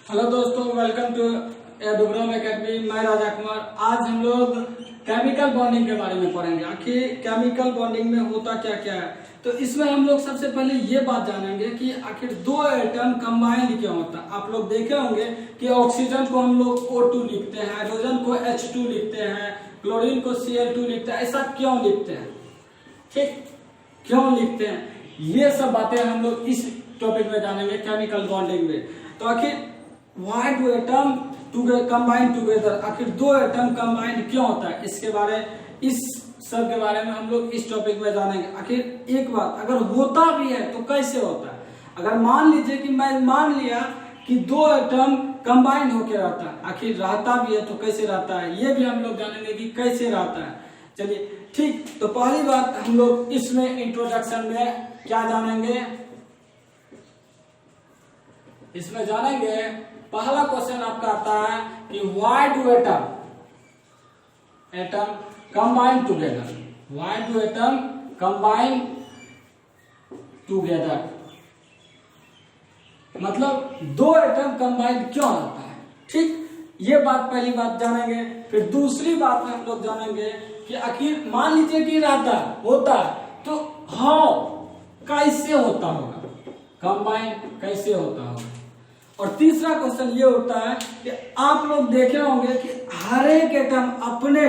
Hello दोस्तों, welcome to एडुग्राम academy. मैं राजा कुमार। आज हम लोग केमिकल बॉन्डिंग के बारे में पढ़ेंगे। आखिर केमिकल बॉन्डिंग में होता क्या क्या है। तो इसमें हम लोग सबसे पहले ये बात जानेंगे कि आखिर दो एटम कंबाइंड क्यों होता है। आप लोग देखे होंगे कि ऑक्सीजन को हम लोग O2 लिखते हैं, हाइड्रोजन को H2 लिखते हैं, क्लोरीन को Cl2 लिखते हैं। ऐसा क्यों लिखते हैं, ठीक, क्यों लिखते हैं, ये सब बातें हम लोग इस टॉपिक में जानेंगे केमिकल बॉन्डिंग में। तो आखिर Why do atom combine together, आखिर दो एटम कंबाइंड क्यों होता है, इसके बारे इस सब के बारे में हम लोग इस टॉपिक में जानेंगे। आखिर एक बात, अगर होता भी है तो कैसे होता है। अगर मान लीजिए कि मैं मान लिया कि दो एटम कंबाइंड होकर रहता है, आखिर रहता भी है तो कैसे रहता है, ये भी हम लोग जानेंगे कि कैसे रहता है। चलिए ठीक, तो पहली बात हम लोग इसमें इंट्रोडक्शन में क्या जानेंगे, इसमें जानेंगे। पहला क्वेश्चन आपका आता है कि why do atom combine together, why do atom combine together, मतलब दो एटम कंबाइन क्यों होता है। ठीक, ये बात पहली बात जानेंगे। फिर दूसरी बात में हम लोग जानेंगे कि आखिर मान लीजिए कि रहता होता तो हाउ, कैसे होता होगा, कंबाइन कैसे होता होगा। और तीसरा क्वेश्चन ये होता है कि आप लोग देखे होंगे कि हर एक एटम अपने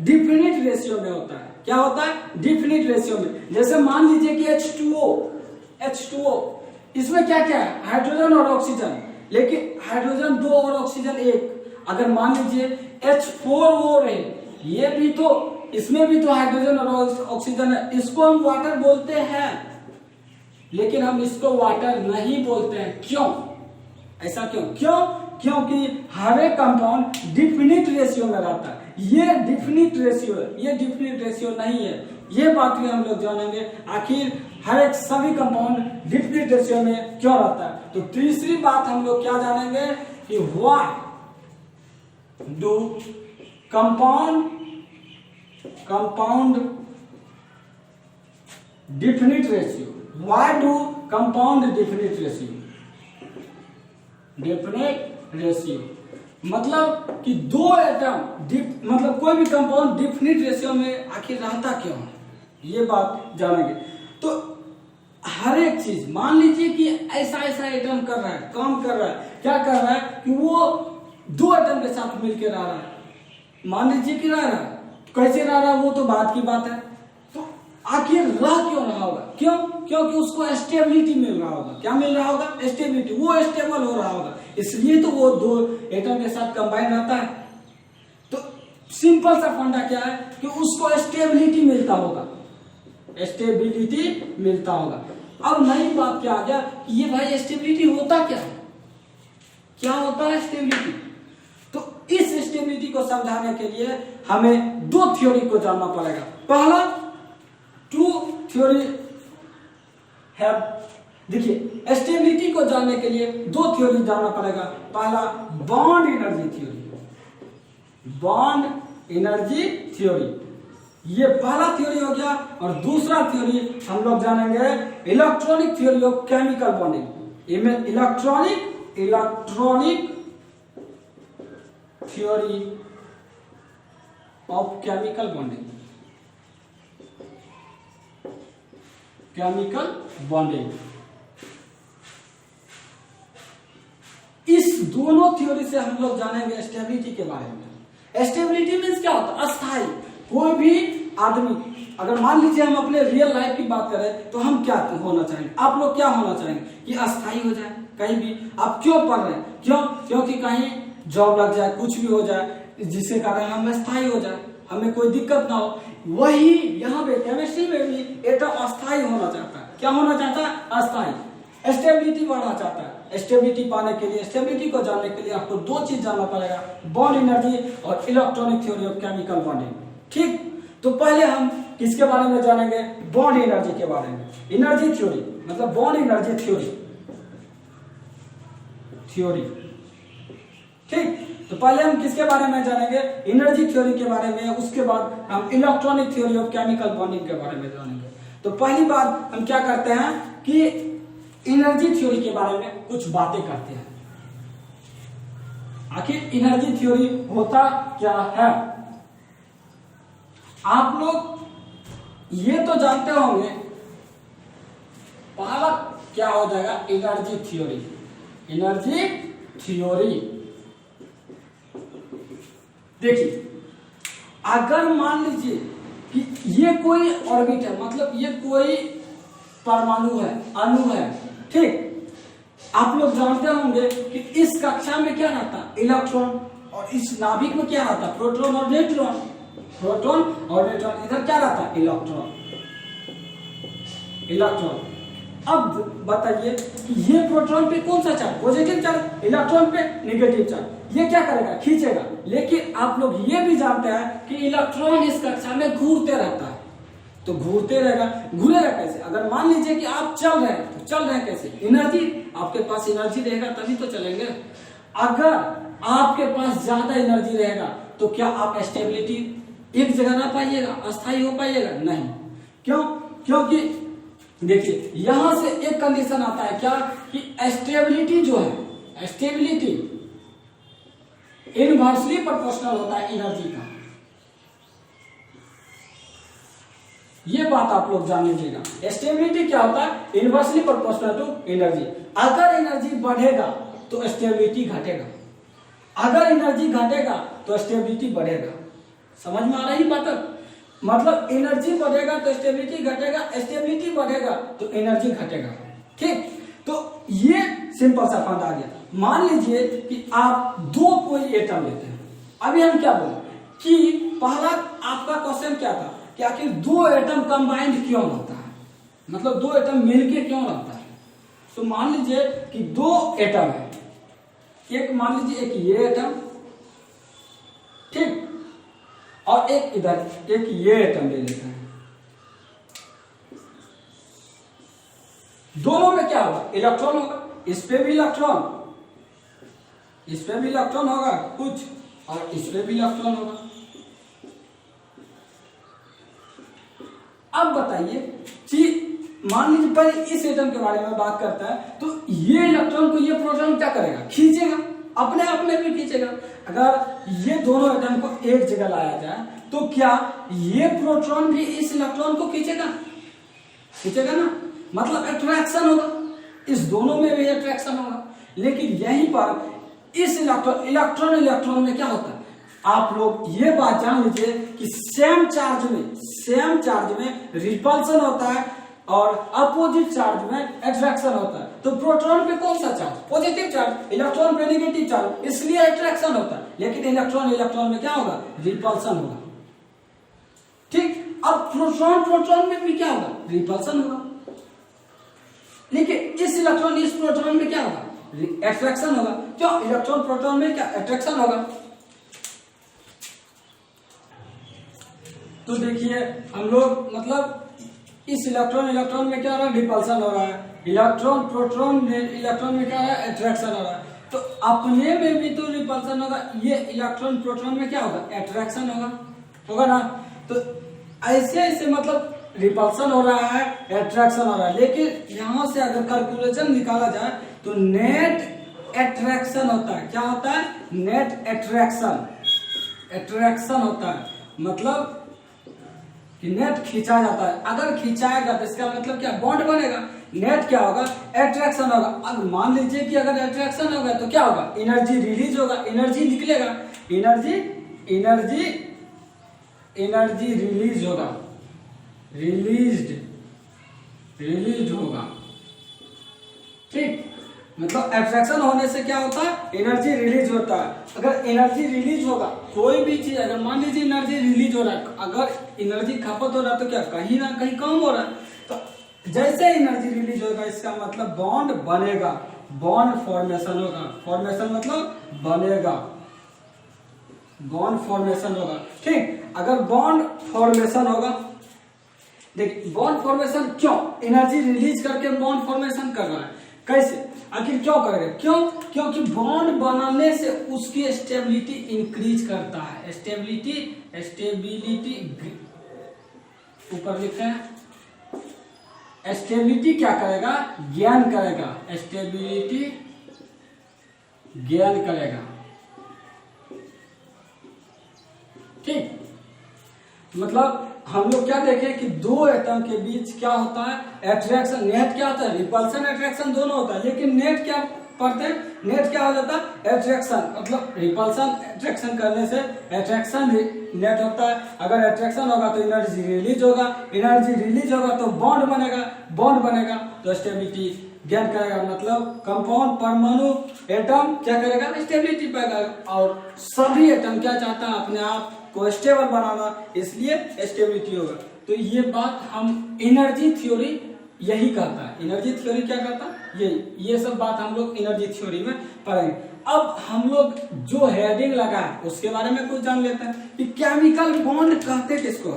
डिफिनिट रेशियो में होता है। क्या होता है, डिफिनिट रेशियो में। जैसे मान लीजिए कि H2O, इसमें क्या क्या है, हाइड्रोजन और ऑक्सीजन, लेकिन हाइड्रोजन 2 और ऑक्सीजन 1। अगर मान लीजिए H4O है, ये भी तो, इसमें भी तो हाइड्रोजन और ऑक्सीजन है, इसको हम वाटर बोलते हैं, लेकिन हम इसको वाटर नहीं बोलते हैं। क्यों, ऐसा क्यों, क्योंकि हर एक कंपाउंड डिफिनिट रेशियो में रहता है। ये डिफिनिट रेशियो है, ये डिफिनिट रेशियो नहीं है। ये बात भी हम लोग जानेंगे, आखिर हर एक सभी कंपाउंड डिफिनिट रेशियो में क्यों रहता है। तो तीसरी बात हम लोग क्या जानेंगे कि why do compound definite ratio, why do compound definite ratio, definite ratio मतलब कि दो एटम मतलब कोई भी कंपाउंड डिफिनिट रेशियो में आखिर रहता क्यों है, ये बात जानेंगे। तो हर एक चीज, मान लीजिए कि ऐसा एटम कर रहा है, काम कर रहा है, क्या कर रहा है कि वो दो एटम के साथ मिलकर रह रहा है। मान लीजिए कि रह रहा है, कैसे रह रहा है वो तो बात की बात है। तो आखिर रह क्यों रहा होगा, क्यों, क्योंकि उसको स्टेबिलिटी मिल रहा होगा। क्या मिल रहा होगा, स्टेबिलिटी, वो स्टेबल हो रहा होगा, इसलिए तो वो दो एटम के साथ कंबाइन रहता है। तो सिंपल सा फंडा क्या है कि उसको स्टेबिलिटी मिलता होगा, स्टेबिलिटी मिलता होगा। अब नई बात क्या आ गया कि ये भाई स्टेबिलिटी होता क्या है, क्या होता है स्टेबिलिटी। तो इस स्टेबिलिटी को समझाने के लिए हमें दो थ्योरी को जानना पड़ेगा। पहला, टू थ्योरी है। देखिए, स्टेबिलिटी को जानने के लिए दो थ्योरी जानना पड़ेगा। पहला, bond energy theory, bond energy theory, ये पहला थ्योरी हो गया। और दूसरा थ्योरी हम लोग जानेंगे electronic theory of chemical bonding, electronic theory of chemical bonding, chemical bonding. इस दोनों थ्योरी से हम लोग जानेंगे स्टेबिलिटी के बारे में। स्टेबिलिटी मीन्स क्या होता है, अस्थायी। कोई भी आदमी, अगर मान लीजिए हम अपने रियल लाइफ की बात करें तो हम क्या होना चाहेंगे, आप लोग क्या होना चाहेंगे कि अस्थायी हो जाए। कहीं भी आप क्यों पढ़ रहे हैं, क्यों, क्योंकि कहीं जॉब लग जाए, कुछ भी हो जाए, जिससे कारण हम अस्थायी हो जाए, हमें कोई दिक्कत ना हो। वही यहाँ पे केमिस्ट्री में भी एटम अस्थायी होना चाहता है। क्या होना चाहता है, अस्थायी, स्टेबिलिटी बढ़ना चाहता है। स्टेबिलिटी पाने के लिए, स्टेबिलिटी को जानने के लिए आपको दो चीज जानना पड़ेगा, बॉन्ड एनर्जी और electronic theory of chemical bonding. ठीक, तो पहले हम किसके बारे में जानेंगे, बॉन्ड एनर्जी के बारे में। एनर्जी थ्योरी मतलब बॉन्ड एनर्जी थ्योरी, ठीक। तो पहले हम किसके बारे में जानेंगे, एनर्जी थ्योरी के बारे में। उसके बाद हम electronic theory of chemical bonding के बारे में जानेंगे। तो पहली बात हम क्या करते हैं कि एनर्जी थ्योरी के बारे में कुछ बातें करते हैं। आखिर एनर्जी थ्योरी होता क्या है? आप लोग ये तो जानते होंगे, पहला क्या हो जाएगा, एनर्जी थ्योरी। एनर्जी थ्योरी देखिए, अगर मान लीजिए कि ये कोई ऑर्बिट है, मतलब ये कोई परमाणु है, अणु है, ठीक। आप लोग जानते होंगे कि इस कक्षा में क्या रहता है, इलेक्ट्रॉन, और इस नाभिक में क्या रहता है, प्रोटॉन और न्यूट्रॉन। प्रोटॉन और न्यूट्रॉन, इधर क्या रहता है, इलेक्ट्रॉन। इलेक्ट्रॉन। अब बताइए कि ये प्रोटॉन पे कौन सा चार्ज, पॉजिटिव चार्ज, इलेक्ट्रॉन पे नेगेटिव चार्ज, ये क्या करेगा, खींचेगा। लेकिन आप लोग ये भी जानते हैं कि इलेक्ट्रॉन इस कक्षा में घूरते रहता है, तो घूरते रहेगा, घूरेगा कैसे? अगर मान लीजिए कि आप चल रहे हैं, तो चल रहे हैं कैसे, एनर्जी, आपके पास एनर्जी रहेगा तभी तो चलेंगे। अगर आपके पास ज्यादा एनर्जी रहेगा तो क्या आप स्टेबिलिटी एक जगह ना पाइएगा, अस्थायी हो पाइएगा? नहीं। क्यों? क्योंकि देखिए यहां से एक कंडीशन आता है क्या, कि स्टेबिलिटी जो है, स्टेबिलिटी इनवर्सली प्रोपोर्शनल होता है एनर्जी का। ये बात आप लोग जान लीजिएगा। स्टेबिलिटी क्या होता है, इनवर्सली प्रोपोर्शनल टू एनर्जी। अगर एनर्जी बढ़ेगा तो स्टेबिलिटी घटेगा, अगर एनर्जी घटेगा तो स्टेबिलिटी बढ़ेगा। समझ में आ रही बात? मतलब एनर्जी बढ़ेगा तो स्टेबिलिटी घटेगा, स्टेबिलिटी बढ़ेगा तो एनर्जी घटेगा, ठीक। तो ये सिंपल सा फंडा आ गया। मान लीजिए कि आप दो कोई एटम लेते हैं। अभी हम क्या बोले कि पहला आपका क्वेश्चन क्या था कि आखिर दो एटम कंबाइंड क्यों होता है, मतलब दो एटम मिलके क्यों रहता है। तो मान लीजिए कि दो एटम है, एक मान लीजिए एक ये एटम, ठीक, और एक इधर, एक ये एटम ले लेते हैं। दोनों में क्या होगा, इलेक्ट्रॉन होगा, इस पे भी इलेक्ट्रॉन, इस पे भी इलेक्ट्रॉन होगा कुछ, और इस पे भी इलेक्ट्रॉन होगा। अब बताइए कि मान लीजिए पहले इस एटम के बारे में बात करता है, तो ये इलेक्ट्रॉन को ये प्रोटॉन क्या करेगा, खींचेगा, अपने आप में भी खींचेगा। अगर ये दोनों एटम को एक जगह लाया जाए तो क्या ये प्रोटॉन भी इस इलेक्ट्रॉन को खींचेगा, खींचेगा ना, मतलब अट्रैक्शन होगा, इस दोनों में भी अट्रैक्शन होगा। लेकिन यहीं पर इस इलेक्ट्रॉन में क्या होता है, आप लोग ये बात जान लीजिए कि सेम चार्ज में रिपल्सन होता है और अपोजिट चार्ज में अट्रैक्शन होता है। तो प्रोटॉन पे कौन सा चार्ज, पॉजिटिव चार्ज, इलेक्ट्रॉन पे नेगेटिव चार्ज, इसलिए अट्रैक्शन होता है। लेकिन इलेक्ट्रॉन में क्या होगा, रिपल्सन होगा, ठीक। अब प्रोटॉन में भी क्या होगा, रिपल्सन होगा। लेकिन इस प्रोटॉन में क्या होगा, अट्रैक्शन होगा। क्यों, इलेक्ट्रॉन प्रोटॉन में क्या अट्रैक्शन होगा। तो देखिए हम लोग मतलब इस इलेक्ट्रॉन में क्या हो रहा है, रिपल्सन हो रहा है, प्रोटॉन में क्या है, अट्रैक्शन हो रहा है। तो अपने में भी तो रिपल्सन होगा, ये इलेक्ट्रॉन प्रोटॉन में क्या होगा, अट्रैक्शन होगा ना। तो ऐसे मतलब रिपल्सन हो रहा है, अट्रैक्शन हो रहा है। लेकिन यहां से अगर कैलकुलेशन निकाला जाए तो नेट अट्रैक्शन होता है। क्या होता है, नेट अट्रैक्शन होता है, मतलब कि नेट खींचा जाता है। अगर खींचाएगा तो इसका मतलब क्या, बॉन्ड बनेगा, नेट क्या होगा, अट्रैक्शन होगा। अब मान लीजिए कि अगर अट्रैक्शन होगा तो क्या होगा, एनर्जी रिलीज होगा, एनर्जी निकलेगा, एनर्जी रिलीज होगा, रिलीज होगा, ठीक। मतलब अट्रैक्शन होने से क्या होता है, एनर्जी रिलीज होता है। अगर एनर्जी रिलीज होगा, कोई भी चीज, अगर मान लीजिए एनर्जी रिलीज हो रहा है, अगर एनर्जी खपत हो रहा है तो क्या कहीं ना कहीं कम हो रहा है। तो जैसे एनर्जी रिलीज होगा इसका मतलब बॉन्ड बनेगा, बॉन्ड फॉर्मेशन होगा, फॉर्मेशन मतलब बनेगा, बॉन्ड फॉर्मेशन होगा, ठीक। अगर बॉन्ड फॉर्मेशन होगा, देखिए बॉन्ड फॉर्मेशन क्यों, एनर्जी रिलीज करके बॉन्ड फॉर्मेशन कर रहा है, कैसे, आखिर क्यों करेगा, क्योंकि बॉन्ड बनाने से उसकी स्टेबिलिटी इंक्रीज करता है। स्टेबिलिटी ऊपर लिखते हैं, स्टेबिलिटी क्या करेगा, गेन करेगा, स्टेबिलिटी गेन करेगा, मतलब हम लोग क्या देखें कि दो एटम के बीच क्या होता है, अट्रैक्शन, नेट क्या होता है, रिपल्सन अट्रैक्शन दोनों होता है, लेकिन नेट क्या पढ़ते हैं, नेट क्या हो जाता है, अट्रैक्शन, मतलब रिपल्सन अट्रैक्शन करने से अट्रैक्शन नेट होता है। अगर अट्रैक्शन होगा तो एनर्जी रिलीज होगा, एनर्जी रिलीज होगा तो बॉन्ड बनेगा, बॉन्ड बनेगा तो स्टेबिलिटी गेन करेगा, मतलब कंपाउंड परमाणु एटम क्या करेगा, स्टेबिलिटी पाएगा। और सभी एटम क्या चाहता है, अपने आप को स्टेबल बनाना, इसलिए स्टेबिलिटी होगा। तो ये बात हम एनर्जी थ्योरी यही कहता है, एनर्जी थ्योरी क्या कहता है, ये सब बात हम लोग एनर्जी थ्योरी में पढ़ेंगे। अब हम लोग जो हेडिंग लगा है उसके बारे में कुछ जान लेते हैं कि केमिकल बॉन्ड कहते किसको,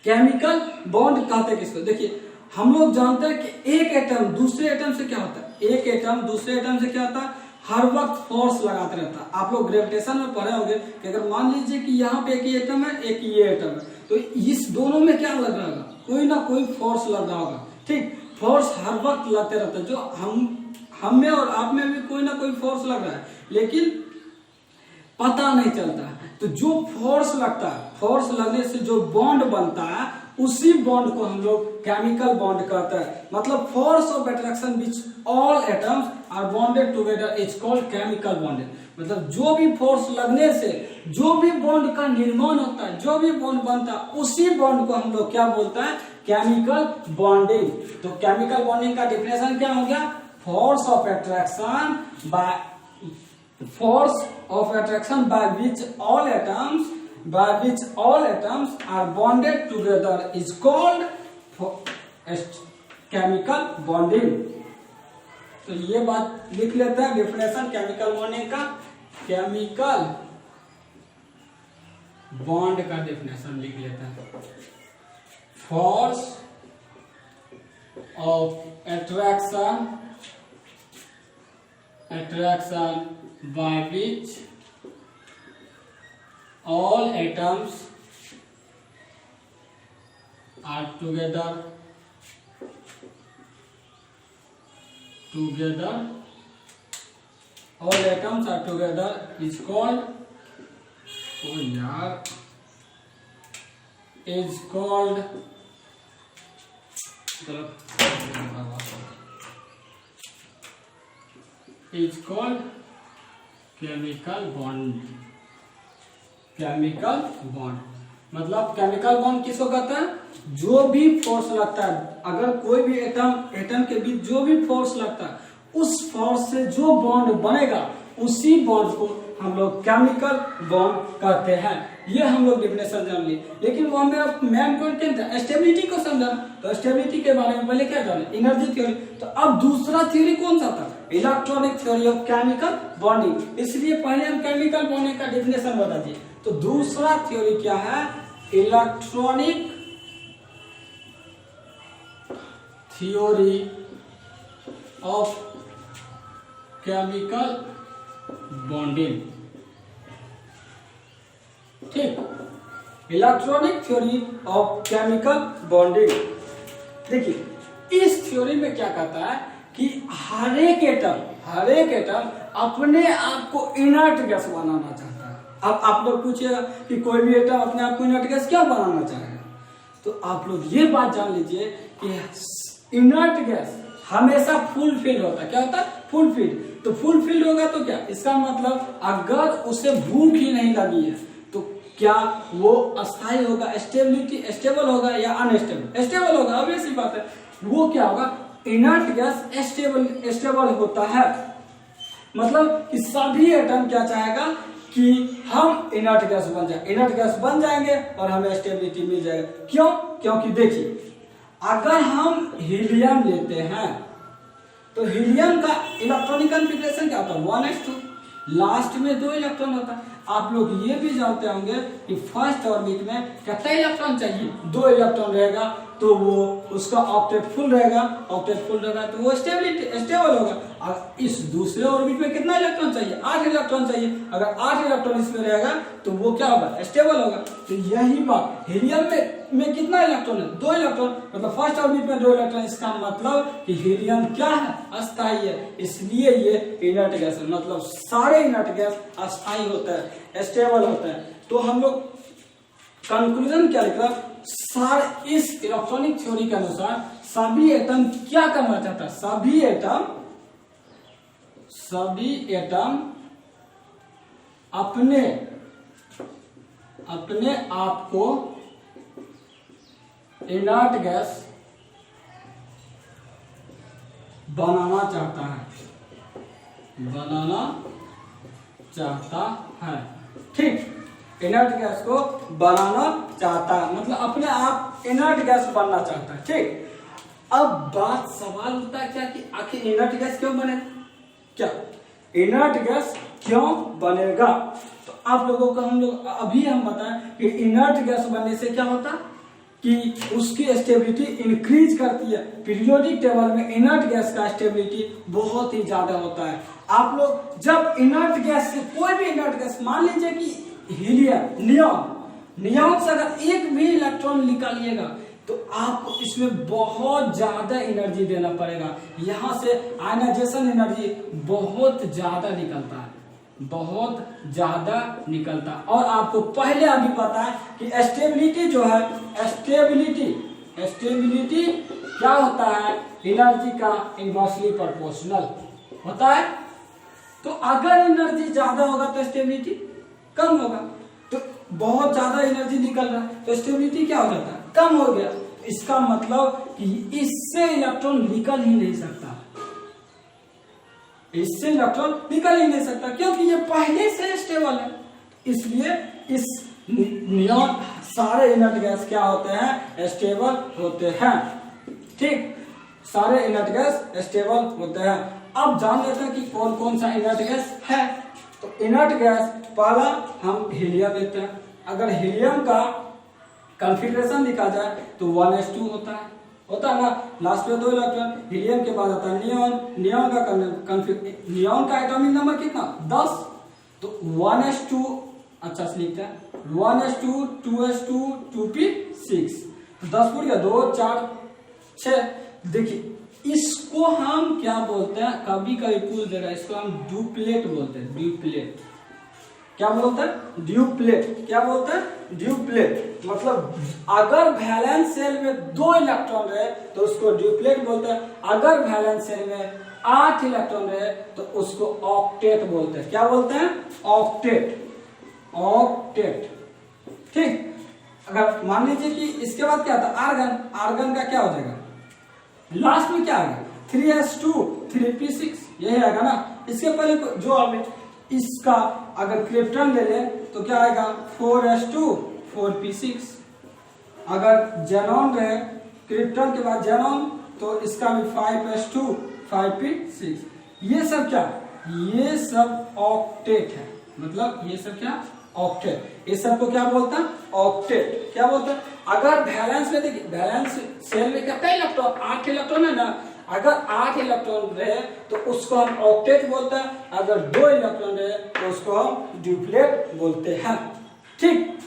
केमिकल बॉन्ड कहते किसको। देखिए हम लोग जानते हैं कि एक एटम दूसरे एटम से क्या होता है, एक एटम दूसरे एटम से क्या होता है, हर वक्त फोर्स लगाते रहता है। आप लोग ग्रेविटेशन में पढ़े होंगे कि अगर मान लीजिए कि यहाँ पे एक ही एटम है, एक ये एटम है, तो इस दोनों में क्या लग रहा होगा, कोई ना कोई फोर्स लग रहा होगा, ठीक, फोर्स हर वक्त लगते रहता है। जो हम में और आप में भी कोई ना कोई फोर्स लग रहा है, लेकिन पता नहीं चलता। तो जो फोर्स लगता है, फोर्स लगने से जो बॉन्ड बनता है, उसी बॉन्ड को हम लोग केमिकल बॉन्ड कहते हैं। मतलब force of attraction which all atoms are bonded together is called chemical bonding. मतलब जो भी फोर्स लगने से जो भी बॉन्ड का निर्माण होता है, जो भी बॉन्ड बनता है, उसी बॉन्ड को हम लोग क्या बोलते हैं, केमिकल बॉन्डिंग। तो केमिकल बॉन्डिंग का डिफिनेशन क्या हो गया, force of attraction by which all atoms are bonded together is called chemical bonding। तो ये बात लिख लेते हैं, डेफिनेशन केमिकल बॉन्डिंग का, केमिकल बॉन्ड का डेफिनेशन लिख लेते हैं, force of attraction by which all atoms are together all atoms are together is called, is called chemical bond. Chemical bond मतलब केमिकल बॉन्ड किसको कहते हैं, जो भी फोर्स लगता है, अगर कोई भी एटम के बीच जो भी फोर्स लगता है, उस फोर्स से जो बॉन्ड बनेगा, उसी बॉन्ड को हम लोग केमिकल बॉन्ड कहते हैं। ये हम लोग डिफिनेशन जान लिए, लेकिन वो हमें मेन कंटेंट है स्टेबिलिटी को समझना। तो स्टेबिलिटी के बारे में पहले क्या जाने, एनर्जी थ्योरी। तो अब दूसरा थ्योरी कौन सा था, electronic theory of chemical bonding. इसलिए पहले हम केमिकल बॉन्डिंग का डिफिनेशन बता दिए। तो दूसरा थ्योरी क्या है, electronic theory of chemical bonding. ठीक, electronic theory of chemical bonding. देखिए इस थ्योरी में क्या कहता है कि हर एक एटम अपने आप को इनर्ट गैस बनाना चाहता है। अब आप लोग पूछिएगा कि कोई भी एटम अपने आप को इनर्ट गैस क्यों बनाना चाहेगा, तो आप लोग ये बात जान लीजिए कि इनर्ट गैस हमेशा फुल फिल होता है। क्या होता है, फुल फिल। तो फुल फिल होगा तो क्या, इसका मतलब अगर उसे भूख ही नहीं लगी है तो क्या वो अस्थायी होगा, स्टेबल होगा या अनस्टेबल, स्टेबल होगा। अब ऐसी बात है, वो क्या होगा, इनर्ट गैस स्टेबल होता है। मतलब कि सभी एटम क्या चाहेगा कि हम इनर्ट गैस बन जाए, इनर्ट गैस बन जाएंगे और हमें स्टेबिलिटी मिल जाएगा। क्यों, क्योंकि देखिए अगर हम हीलियम लेते हैं तो हीलियम का इलेक्ट्रॉनिक कॉन्फ़िगरेशन क्या होता है, 1s2, लास्ट में 2 इलेक्ट्रॉन होता है। आप लोग ये भी जानते होंगे कि फर्स्ट ऑर्बिट में कितना इलेक्ट्रॉन चाहिए, 2 इलेक्ट्रॉन रहेगा तो वो उसका ऑक्टेट फुल रहेगा, तो वो स्टेबल होगा। और इस दूसरे ऑर्बिट में कितना इलेक्ट्रॉन चाहिए, 8 इलेक्ट्रॉन चाहिए। अगर 8 इलेक्ट्रॉन इसमें रहेगा तो वो क्या होगा, स्टेबल होगा। तो यही बात हीलियम में कितना इलेक्ट्रॉन है, 2 इलेक्ट्रॉन, मतलब फर्स्ट ऑर्बिट में 2 इलेक्ट्रॉन। इसका मतलब कि हीलियम क्या है, अस्थायी है, इसलिए ये इनर्ट गैस है। मतलब सारे इनर्ट गैस अस्थायी होता है, स्टेबल होता है। तो हम लोग कंक्लूजन क्या लिखा, सारे इस इलेक्ट्रॉनिक थ्योरी के अनुसार सभी एटम क्या करना चाहता है, सभी एटम अपने आप को इनर्ट गैस बनाना चाहता है। ठीक, इनर्ट गैस को बनाना चाहता है, मतलब अपने आप इनर्ट गैस बनना चाहता है। ठीक, अब सवाल होता है क्या कि आखिर इनर्ट गैस क्यों बनेगा, क्या इनर्ट गैस क्यों बनेगा। तो आप लोगों को हम बताएं कि इनर्ट गैस बनने से क्या होता है कि उसकी स्टेबिलिटी इंक्रीज करती है। पीरियोडिक टेबल में इनर्ट गैस का स्टेबिलिटी बहुत ही ज्यादा होता है। आप लोग जब इनर्ट गैस से कोई भी इनर्ट गैस, मान लीजिए कि हीलियम, नियॉन से अगर एक भी इलेक्ट्रॉन निकालिएगा तो आपको इसमें बहुत ज्यादा एनर्जी देना पड़ेगा। यहां से आयनाइजेशन एनर्जी बहुत ज्यादा निकलता है। और आपको पहले अभी पता है कि स्टेबिलिटी जो है, स्टेबिलिटी क्या होता है, एनर्जी का इनवर्सली प्रोपोर्शनल होता है। तो अगर एनर्जी ज्यादा होगा तो स्टेबिलिटी कम होगा। तो बहुत ज्यादा एनर्जी निकल रहा है तो स्टेबिलिटी क्या हो जाता है, कम हो गया। इसका मतलब कि इससे इलेक्ट्रॉन निकल ही नहीं सकता, क्योंकि ये पहले से स्टेबल है। इसलिए इस नियॉन सारे इनर्ट गैस क्या होते हैं, स्टेबल होते हैं। ठीक, सारे इनर्ट गैस स्टेबल होते हैं। अब जान लेते हैं कि कौन कौन सा इनर्ट गैस है। तो इनर्ट गैस पहला हम हीलियम लेते हैं। अगर हीलियम का कॉन्फ़िगरेशन लिखा जाए तो 1s2 होता है ना, लास्ट में 2 इलेक्ट्रॉन। हीलियम के बाद आता है नियॉन का एटॉमिक नंबर कितना, 10। तो 1s2 अच्छा से लिखते हैं, 1s2 2s2 2p6, 10 फुट गया, 2 4 6। देखिए इसको हम क्या बोलते हैं, कभी कभी पूछ देगा, इसको हम ड्यूप्लेट बोलते हैं। ड्यूप्लेट क्या बोलते हैं, ड्यूप्लेट मतलब अगर वैलेंस सेल में 2 इलेक्ट्रॉन रहे तो उसको ड्यूप्लेट बोलते हैं। अगर वैलेंस सेल में 8 इलेक्ट्रॉन रहे तो उसको ऑक्टेट बोलते हैं। क्या बोलते हैं, ऑक्टेट। ठीक, अगर मान लीजिए कि इसके बाद क्या था, आर्गन का क्या हो जाएगा, लास्ट में क्या आएगा, 3s2 3p6 यही आएगा ना। इसके पहले जो आप इसका अगर क्रिप्टन ले लें तो क्या आएगा, 4s2 4p6। अगर जेनॉन रहे क्रिप्टन के बाद जेनॉन तो इसका भी 5s2 5p6। ये सब क्या, ये सब ऑक्टेट है, मतलब ये सब क्या, ऑक्टेट। इस सब को क्या बोलता है, ऑक्टेट। क्या बोलता है, अगर बैलेंस में देखिए, बैलेंस सेल में कितना इलेक्ट्रॉन, 8 इलेक्ट्रॉन है ना। अगर 8 इलेक्ट्रॉन रहे तो उसको हम ऑक्टेट बोलते हैं। अगर 2 इलेक्ट्रॉन रहे तो उसको हम ड्यूप्लेट बोलते हैं। ठीक,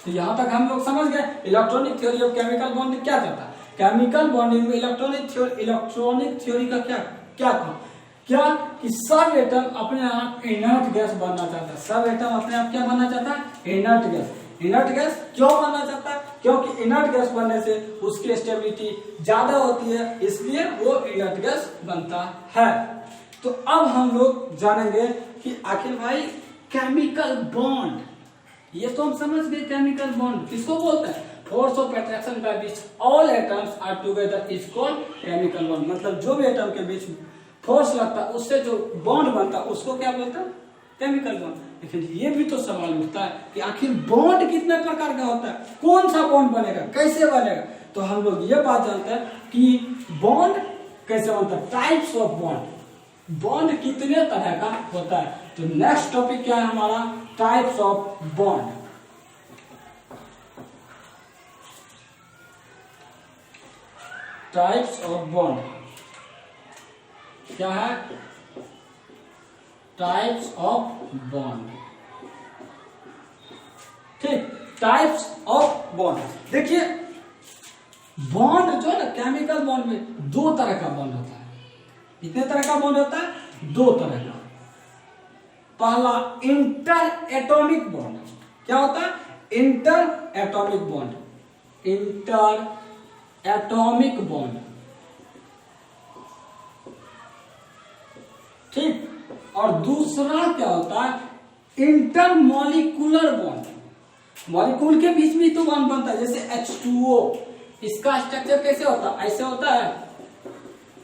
तो यहां तक हम लोग समझ गए electronic theory of chemical bonding क्या कहता है। केमिकल बॉन्डिंग में इलेक्ट्रॉनिक थ्योरी का क्या क्या कि सब एटम अपने आप इनर्ट गैस बनना चाहता है। सब एटम अपने आप क्या बनना चाहता है, इनर्ट गैस। इनर्ट गैस क्यों बनना चाहता है, क्योंकि इनर्ट गैस बनने से उसकी स्टेबिलिटी ज्यादा होती है, इसलिए वो इनर्ट गैस बनता है। तो अब हम लोग जानेंगे कि आखिर भाई केमिकल बॉन्ड, ये तो हम समझ गए केमिकल बॉन्ड किसको बोलते हैं, force of attraction by which all atoms are together is called chemical bond. मतलब जो भी एटम के बीच फोर्स लगता है उससे जो बॉन्ड बनता है उसको क्या बोलते हैं, केमिकल बॉन्ड। लेकिन ये भी तो सवाल उठता है कि आखिर बॉन्ड कितने प्रकार का होता है, कौन सा बॉन्ड बनेगा, कैसे बनेगा। तो हम लोग ये बात जानते हैं कि बॉन्ड कैसे बनता है, टाइप्स ऑफ बॉन्ड, बॉन्ड कितने तरह का होता है। तो नेक्स्ट टॉपिक क्या है हमारा, types of bond. Types of bond क्या है, टाइप्स ऑफ बॉन्ड। ठीक, टाइप्स ऑफ बॉन्ड। देखिए बॉन्ड जो है ना, केमिकल बॉन्ड में 2 तरह का बॉन्ड होता है। कितने तरह का बॉन्ड होता है, 2 तरह का। पहला इंटर एटॉमिक बॉन्ड। क्या होता है, inter atomic bond, inter atomic bond, ठीक। और दूसरा क्या होता है, इंटर मॉलिक्यूलर बॉन्ड। मॉलिक्यूल के बीच में तो बॉन्ड बनता है, जैसे H2O, इसका स्ट्रक्चर कैसे होता है, ऐसे होता है।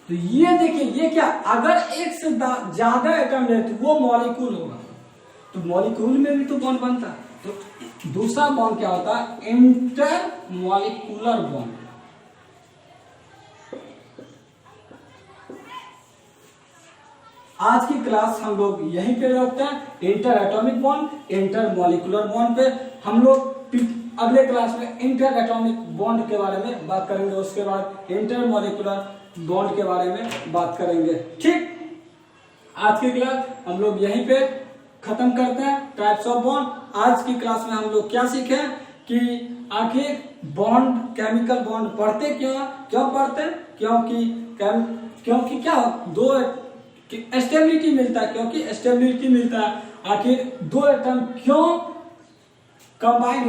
तो ये देखिए, ये क्या, अगर एक से ज्यादा एटम है तो वो मॉलिक्यूल होगा, तो मॉलिक्यूल में भी तो बॉन्ड बनता है। तो दूसरा बॉन्ड क्या होता है, इंटर मॉलिक्यूलर बॉन्ड। आज की क्लास हम लोग यहीं पे रोकते हैं, inter atomic bond, inter molecular bond पे। हम लोग अगले क्लास में इंटर एटॉमिक बॉन्ड के बारे में बात करेंगे, उसके बाद इंटर मॉलिक्यूलर बॉन्ड के बारे में बात करेंगे, ठीक। आज की क्लास हम लोग यहीं पे खत्म करते हैं, टाइप्स ऑफ बॉन्ड। आज की क्लास में हम लोग क्या सीखे कि आखिर बॉन्ड, केमिकल बॉन्ड पढ़ते क्यों पढ़ते, क्योंकि क्या दो स्टेबिलिटी मिलता है, क्योंकि स्टेबिलिटी मिलता है। आखिर दो एटम क्यों कंबाइंड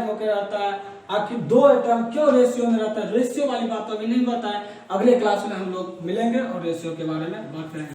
होकर रहता है, आखिर दो एटम क्यों रेशियो में रहता है, रेशियो वाली बात तो अभी नहीं बताएं। अगले क्लास में हम लोग मिलेंगे और रेशियो के बारे में बात करेंगे।